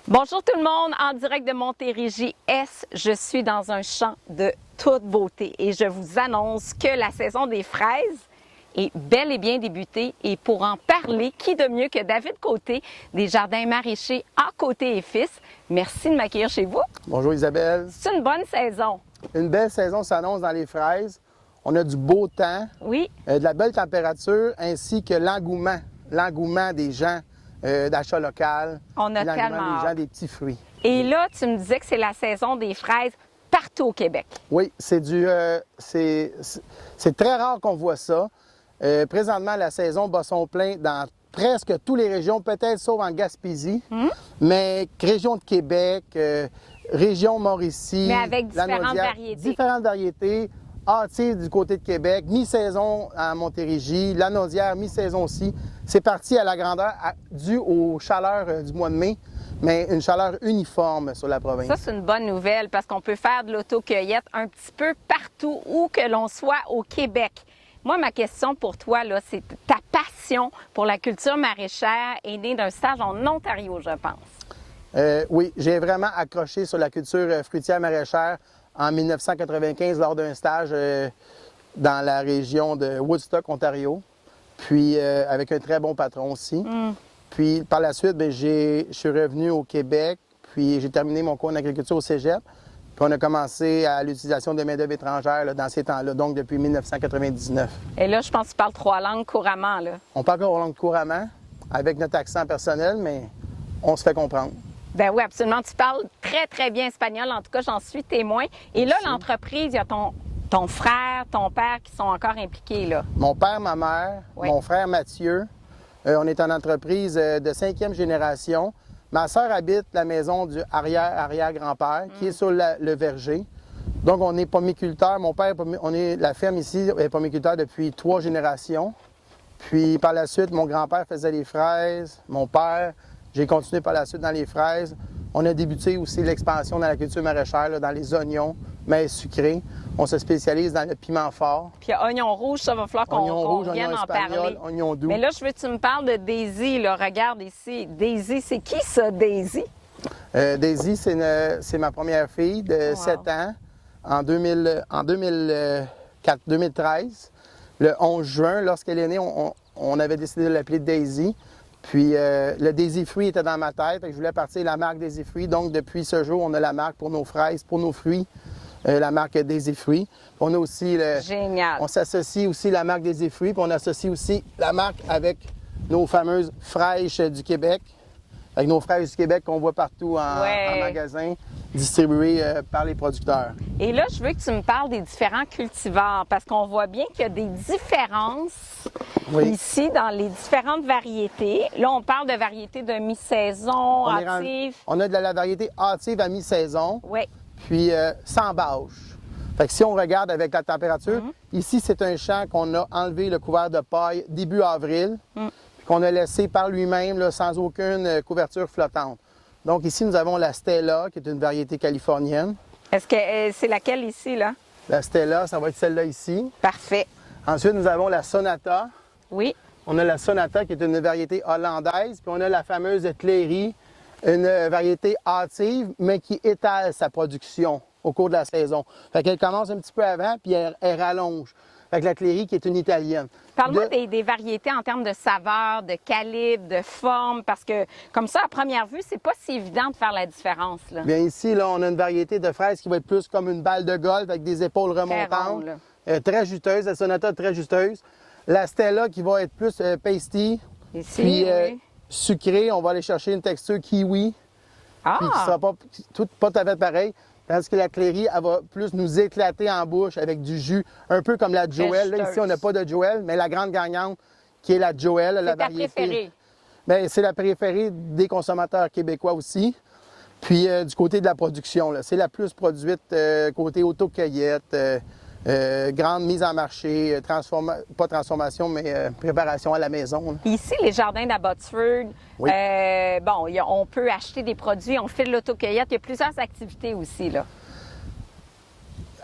Bonjour tout le monde, en direct de Montérégie Est, je suis dans un champ de toute beauté et je vous annonce que la saison des fraises est bel et bien débutée et pour en parler, qui de mieux que David Côté des Jardins Maraîchers à Côté et Fils. Merci de m'accueillir chez vous. Bonjour Isabelle. C'est une bonne saison. Une belle saison s'annonce dans les fraises. On a du beau temps, Oui. de la belle température ainsi que l'engouement des gens d'achat local, On a l'engouement tellement des gens hâte. des petits fruits. Et là, tu me disais que c'est la saison des fraises partout au Québec. Oui, c'est très rare qu'on voit ça. Présentement, la saison bat son plein dans presque toutes les régions, peut-être sauf en Gaspésie, mais région de Québec, région Mauricie, Mais avec différentes Lanaudière, variétés. différentes variétés. Hâtives du côté de Québec, mi-saison à Montérégie, Lanaudière, mi-saison aussi. C'est parti à la grandeur due aux chaleurs du mois de mai, mais une chaleur uniforme sur la province. Ça, c'est une bonne nouvelle parce qu'on peut faire de l'autocueillette un petit peu partout où que l'on soit au Québec. Moi, ma question pour toi, là, c'est ta passion pour la culture maraîchère est née d'un stage en Ontario, je pense. Oui, j'ai vraiment accroché sur la culture fruitière maraîchère en 1995 lors d'un stage dans la région de Woodstock, Ontario, puis avec un très bon patron aussi. Puis par la suite, je suis revenu au Québec, puis j'ai terminé mon cours en agriculture au cégep. Puis on a commencé à l'utilisation de main-d'œuvre étrangère là, dans ces temps-là, donc depuis 1999. Et là, je pense que tu parles 3 langues couramment, là. On parle encore langue couramment, avec notre accent personnel, mais on se fait comprendre. Ben oui, absolument. Tu parles très, très bien espagnol. En tout cas, j'en suis témoin. Et là, l'entreprise, il y a ton frère, ton père qui sont encore impliqués, là. Mon père, ma mère, Oui. mon frère Mathieu, on est en entreprise de 5e génération. Ma sœur habite la maison du arrière-arrière-grand-père qui est sur le verger. Donc, on est pomiculteur. Mon père, la ferme ici est pomiculteur depuis 3 générations. Puis, par la suite, mon grand-père faisait les fraises. Mon père, j'ai continué par la suite dans les fraises. On a débuté aussi l'expansion dans la culture maraîchère, là, dans les oignons, mais sucrés. On se spécialise dans le piment fort. Puis oignon rouge, ça va falloir Oignon qu'on rouge, vienne oignon en espagnol, parler. oignon doux. Mais là, je veux que tu me parles de Daisy, là. Regarde ici. Daisy, c'est qui ça, Daisy? Daisy, c'est ma première fille de 7 ans en 2013. Le 11 juin, lorsqu'elle est née, on avait décidé de l'appeler Daisy. Puis le Daisy Fruit était dans ma tête, fait que je voulais partir la marque Daisy Fruit. Donc depuis ce jour, on a la marque pour nos fraises, pour nos fruits, la marque Daisy Fruit. On a aussi Génial. On s'associe aussi la marque Daisy Fruit, puis on associe aussi la marque avec nos fameuses fraîches du Québec, avec nos fraises du Québec qu'on voit partout en magasin, distribuées par les producteurs. Et là, je veux que tu me parles des différents cultivars parce qu'on voit bien qu'il y a des différences ici dans les différentes variétés. Là, on parle de variétés de mi-saison, hâtives. On a de la variété hâtive à mi-saison, Oui. puis sans bâche. Fait que si on regarde avec la température, ici, c'est un champ qu'on a enlevé le couvert de paille début avril, puis qu'on a laissé par lui-même là, sans aucune couverture flottante. Donc ici, nous avons la Stella, qui est une variété californienne. Est-ce que c'est laquelle ici, là? La Stella, ça va être celle-là ici. Parfait. Ensuite, nous avons la Sonata. Oui. On a la Sonata, qui est une variété hollandaise. Puis on a la fameuse Cléry, une variété hâtive, mais qui étale sa production au cours de la saison. Fait qu'elle commence un petit peu avant, puis elle rallonge. Fait que la Cléry, qui est une italienne. Parle-moi des variétés en termes de saveur, de calibre, de forme, parce que comme ça, à première vue, c'est pas si évident de faire la différence, là. Bien ici, là, on a une variété de fraises qui va être plus comme une balle de golf avec des épaules remontantes. Très juteuse, la Sonata très juteuse. La Stella qui va être plus pasty, Ici, puis sucrée. On va aller chercher une texture kiwi, puis qui sera pas tout à fait pareil. Tandis que la Cléry, elle va plus nous éclater en bouche avec du jus, un peu comme la Joël. Là, ici, on n'a pas de Joël, mais la grande gagnante, qui est la Joël, la variété. C'est ta préférée? Bien, c'est la préférée des consommateurs québécois aussi. Puis du côté de la production, c'est la plus produite côté autocueillette, grande mise en marché, pas transformation, mais préparation à la maison. Là. Ici, les jardins d'Abbotsford, Oui. On peut acheter des produits, on fait de l'autocueillette. Il y a plusieurs activités aussi, là.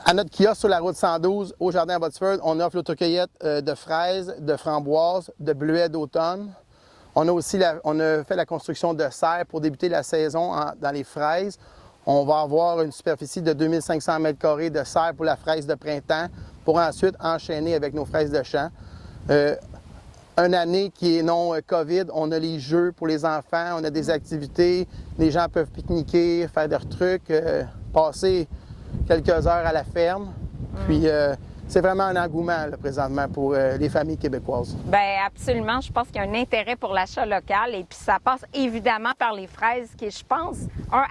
À notre kiosque sur la route 112, au jardin Abbotsford, on offre l'autocueillette de fraises, de framboises, de bleuets d'automne. On a aussi on a fait la construction de serres pour débuter la saison dans les fraises. On va avoir une superficie de 2500 m² de serre pour la fraise de printemps, pour ensuite enchaîner avec nos fraises de champ. Une année qui est non COVID, on a les jeux pour les enfants, on a des activités, les gens peuvent pique-niquer, faire des trucs, passer quelques heures à la ferme. Puis c'est vraiment un engouement là, présentement pour les familles québécoises. Bien, absolument. Je pense qu'il y a un intérêt pour l'achat local et puis ça passe évidemment par les fraises qui, je pense,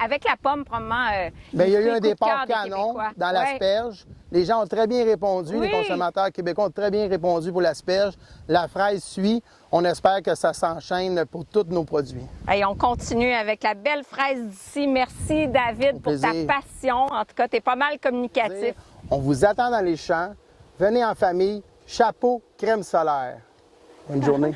avec la pomme, probablement. Bien, il y a eu un départ canon dans l'asperge. Les gens ont très bien répondu, les consommateurs québécois ont très bien répondu pour l'asperge. La fraise suit. On espère que ça s'enchaîne pour tous nos produits. Et on continue avec la belle fraise d'ici. Merci, David, pour ta passion. En tout cas, tu es pas mal communicatif. On vous attend dans les champs. Venez en famille. Chapeau, crème solaire. Bonne journée.